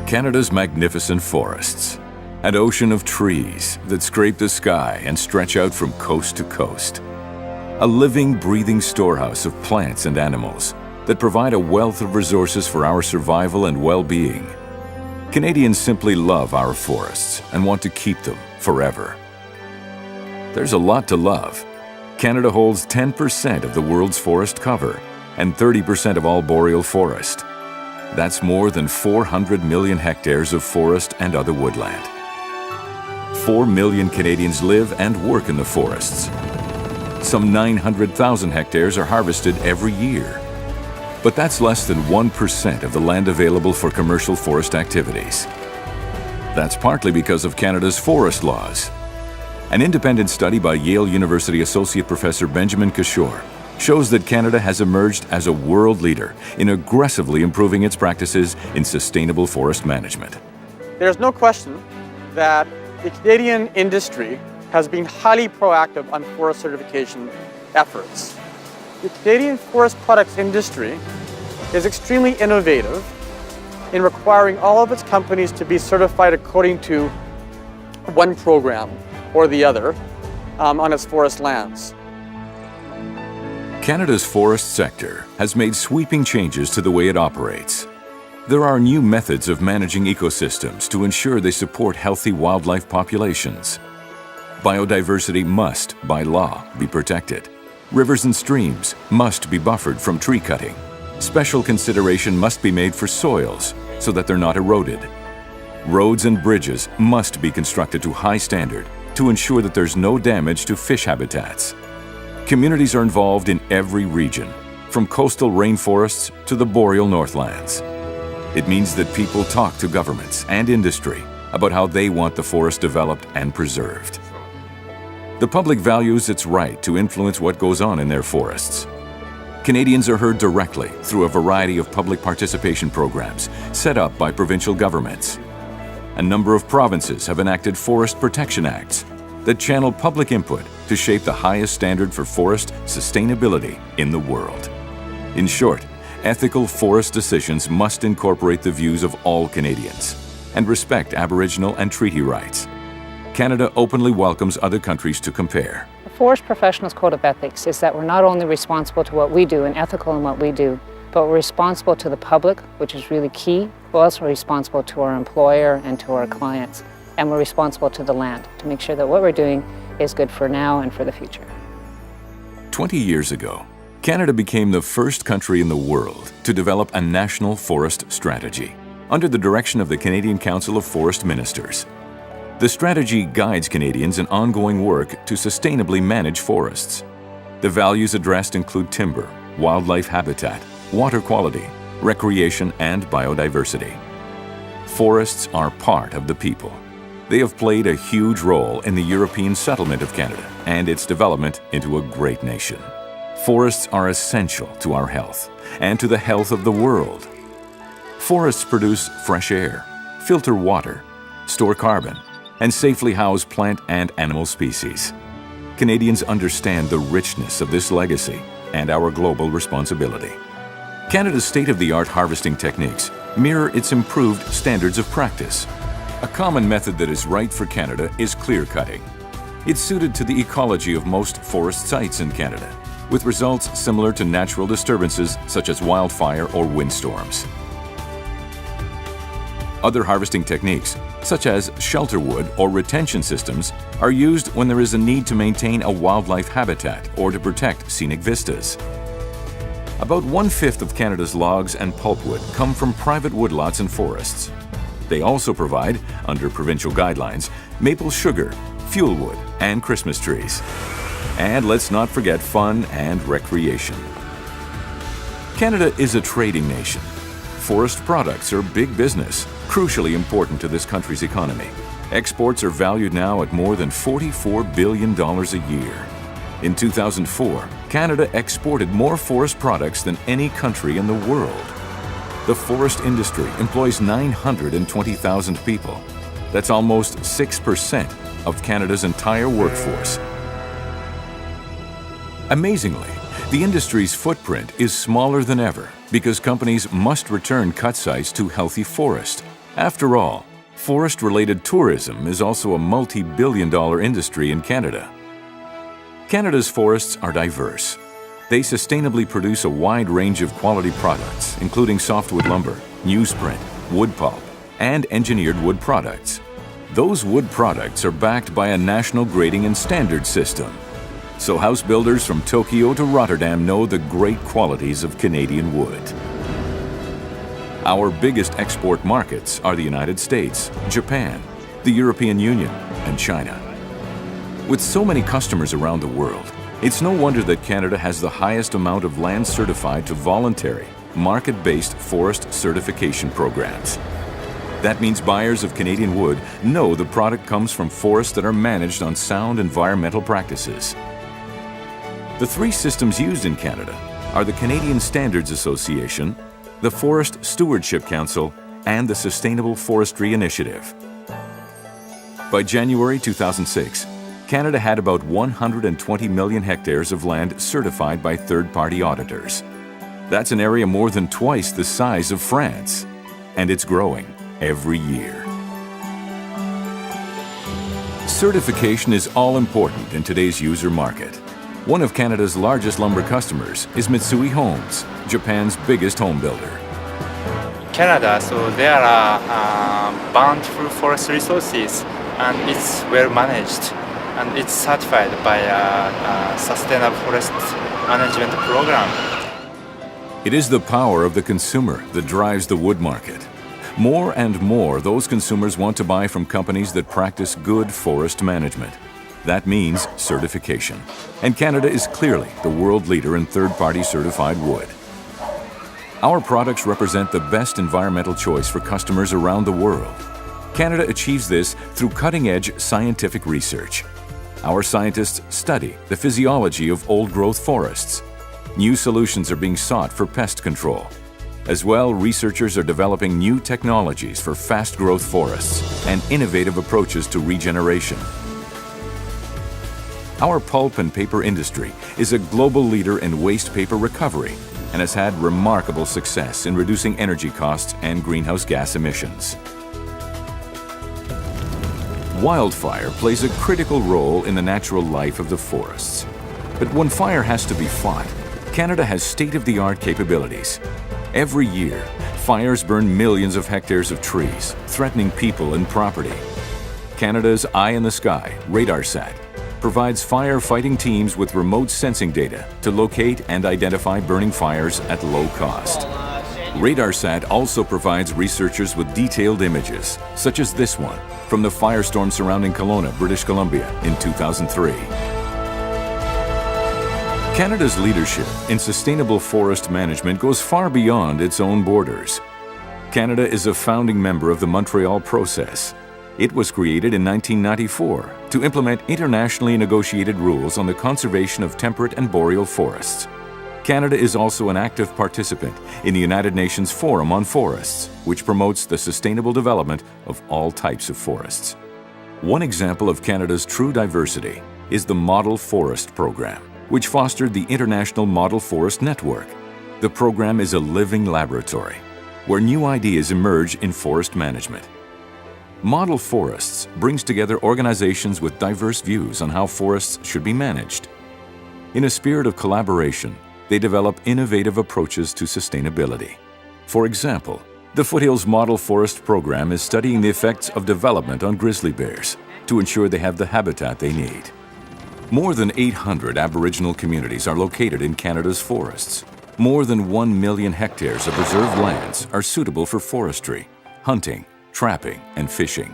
Canada's magnificent forests, an ocean of trees that scrape the sky and stretch out from coast to coast. A living, breathing storehouse of plants and animals that provide a wealth of resources for our survival and well-being. Canadians simply love our forests and want to keep them forever. There's a lot to love. Canada holds 10% of the world's forest cover and 30% of all boreal forest. That's more than 400 million hectares of forest and other woodland. 4 million Canadians live and work in the forests. Some 900,000 hectares are harvested every year. But that's less than 1% of the land available for commercial forest activities. That's partly because of Canada's forest laws. An independent study by Yale University Associate Professor Benjamin Kishore shows that Canada has emerged as a world leader in aggressively improving its practices in sustainable forest management. There's no question that the Canadian industry has been highly proactive on forest certification efforts. The Canadian forest products industry is extremely innovative in requiring all of its companies to be certified according to one program or the other on its forest lands. Canada's forest sector has made sweeping changes to the way it operates. There are new methods of managing ecosystems to ensure they support healthy wildlife populations. Biodiversity must, by law, be protected. Rivers and streams must be buffered from tree cutting. Special consideration must be made for soils so that they're not eroded. Roads and bridges must be constructed to high standard to ensure that there's no damage to fish habitats. Communities are involved in every region, from coastal rainforests to the boreal northlands. It means that people talk to governments and industry about how they want the forest developed and preserved. The public values its right to influence what goes on in their forests. Canadians are heard directly through a variety of public participation programs set up by provincial governments. A number of provinces have enacted Forest Protection Acts that channel public input to shape the highest standard for forest sustainability in the world. In short, ethical forest decisions must incorporate the views of all Canadians and respect Aboriginal and treaty rights. Canada openly welcomes other countries to compare. The Forest Professionals Code of Ethics is that we're not only responsible to what we do and ethical in what we do, but we're responsible to the public, which is really key. We're also responsible to our employer and to our clients. And we're responsible to the land to make sure that what we're doing is good for now and for the future. 20 years ago, Canada became the first country in the world to develop a national forest strategy under the direction of the Canadian Council of Forest Ministers. The strategy guides Canadians in ongoing work to sustainably manage forests. The values addressed include timber, wildlife habitat, water quality, recreation, and biodiversity. Forests are part of the people. They have played a huge role in the European settlement of Canada and its development into a great nation. Forests are essential to our health and to the health of the world. Forests produce fresh air, filter water, store carbon, and safely house plant and animal species. Canadians understand the richness of this legacy and our global responsibility. Canada's state-of-the-art harvesting techniques mirror its improved standards of practice. A common method that is right for Canada is clear cutting. It's suited to the ecology of most forest sites in Canada, with results similar to natural disturbances such as wildfire or windstorms. Other harvesting techniques, such as shelter wood or retention systems, are used when there is a need to maintain a wildlife habitat or to protect scenic vistas. About 1/5 of Canada's logs and pulpwood come from private woodlots and forests. They also provide, under provincial guidelines, maple sugar, fuel wood, and Christmas trees. And let's not forget fun and recreation. Canada is a trading nation. Forest products are big business, crucially important to this country's economy. Exports are valued now at more than $44 billion a year. In 2004, Canada exported more forest products than any country in the world. The forest industry employs 920,000 people. That's almost 6% of Canada's entire workforce. Amazingly, the industry's footprint is smaller than ever because companies must return cut sites to healthy forest After all, forest-related tourism is also a multi-billion-dollar industry in Canada. Canada's forests are diverse. They sustainably produce a wide range of quality products, including softwood lumber, newsprint, wood pulp, and engineered wood products. Those wood products are backed by a national grading and standards system. So house builders from Tokyo to Rotterdam know the great qualities of Canadian wood. Our biggest export markets are the United States, Japan, the European Union, and China. With so many customers around the world, it's no wonder that Canada has the highest amount of land certified to voluntary, market-based forest certification programs. That means buyers of Canadian wood know the product comes from forests that are managed on sound environmental practices. The three systems used in Canada are the Canadian Standards Association, the Forest Stewardship Council, and the Sustainable Forestry Initiative. By January 2006, Canada had about 120 million hectares of land certified by third-party auditors. That's an area more than twice the size of France, and it's growing every year. Certification is all important in today's user market. One of Canada's largest lumber customers is Mitsui Homes, Japan's biggest home builder. Canada, so there are bountiful forest resources and it's well managed and it's certified by a sustainable forest management program. It is the power of the consumer that drives the wood market. More and more, those consumers want to buy from companies that practice good forest management. That means certification. And Canada is clearly the world leader in third-party certified wood. Our products represent the best environmental choice for customers around the world. Canada achieves this through cutting-edge scientific research. Our scientists study the physiology of old-growth forests. New solutions are being sought for pest control. As well, researchers are developing new technologies for fast-growth forests and innovative approaches to regeneration. Our pulp and paper industry is a global leader in waste paper recovery and has had remarkable success in reducing energy costs and greenhouse gas emissions. Wildfire plays a critical role in the natural life of the forests. But when fire has to be fought, Canada has state-of-the-art capabilities. Every year, fires burn millions of hectares of trees, threatening people and property. Canada's Eye in the Sky, RadarSat, provides firefighting teams with remote sensing data to locate and identify burning fires at low cost. RadarSat also provides researchers with detailed images, such as this one, from the firestorm surrounding Kelowna, British Columbia in 2003. Canada's leadership in sustainable forest management goes far beyond its own borders. Canada is a founding member of the Montreal Process. It was created in 1994 to implement internationally negotiated rules on the conservation of temperate and boreal forests. Canada is also an active participant in the United Nations Forum on Forests, which promotes the sustainable development of all types of forests. One example of Canada's true diversity is the Model Forest Program, which fostered the International Model Forest Network. The program is a living laboratory where new ideas emerge in forest management. Model Forests brings together organizations with diverse views on how forests should be managed. In a spirit of collaboration, they develop innovative approaches to sustainability. For example, the Foothills Model Forest Program is studying the effects of development on grizzly bears to ensure they have the habitat they need. More than 800 Aboriginal communities are located in Canada's forests. More than 1 million hectares of reserved lands are suitable for forestry, hunting, trapping, and fishing.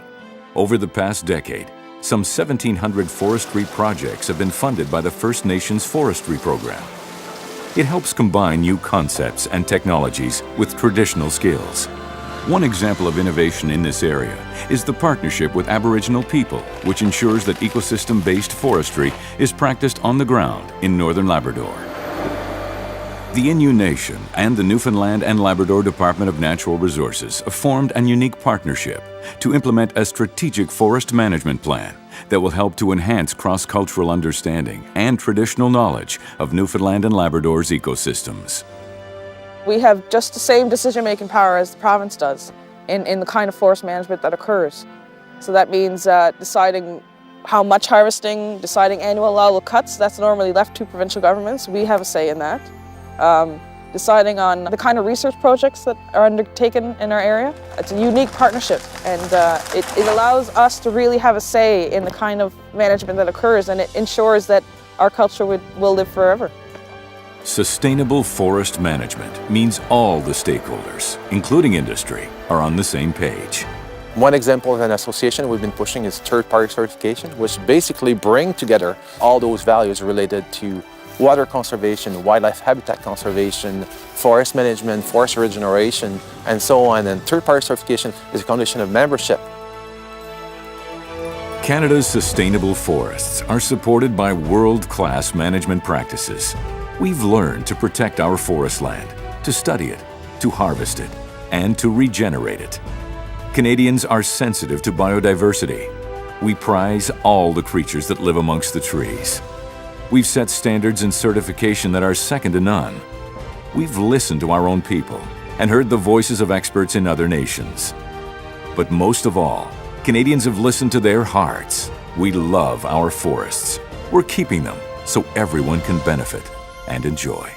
Over the past decade, some 1,700 forestry projects have been funded by the First Nations Forestry Program. It helps combine new concepts and technologies with traditional skills. One example of innovation in this area is the partnership with Aboriginal people, which ensures that ecosystem-based forestry is practiced on the ground in northern Labrador. The Innu Nation and the Newfoundland and Labrador Department of Natural Resources have formed a unique partnership to implement a strategic forest management plan that will help to enhance cross-cultural understanding and traditional knowledge of Newfoundland and Labrador's ecosystems. We have just the same decision-making power as the province does. in the kind of forest management that occurs. So that means deciding how much harvesting, deciding annual allowable cuts, that's normally left to provincial governments. We have a say in that. Deciding on the kind of research projects that are undertaken in our area. It's a unique partnership, and it allows us to really have a say in the kind of management that occurs, and it ensures that our culture will live forever. Sustainable forest management means all the stakeholders, including industry, are on the same page. One example of an association we've been pushing is third-party certification, which basically bring together all those values related to water conservation, wildlife habitat conservation, forest management, forest regeneration, and so on. And third-party certification is a condition of membership. Canada's sustainable forests are supported by world-class management practices. We've learned to protect our forest land, to study it, to harvest it, and to regenerate it. Canadians are sensitive to biodiversity. We prize all the creatures that live amongst the trees. We've set standards and certification that are second to none. We've listened to our own people and heard the voices of experts in other nations. But most of all, Canadians have listened to their hearts. We love our forests. We're keeping them so everyone can benefit and enjoy.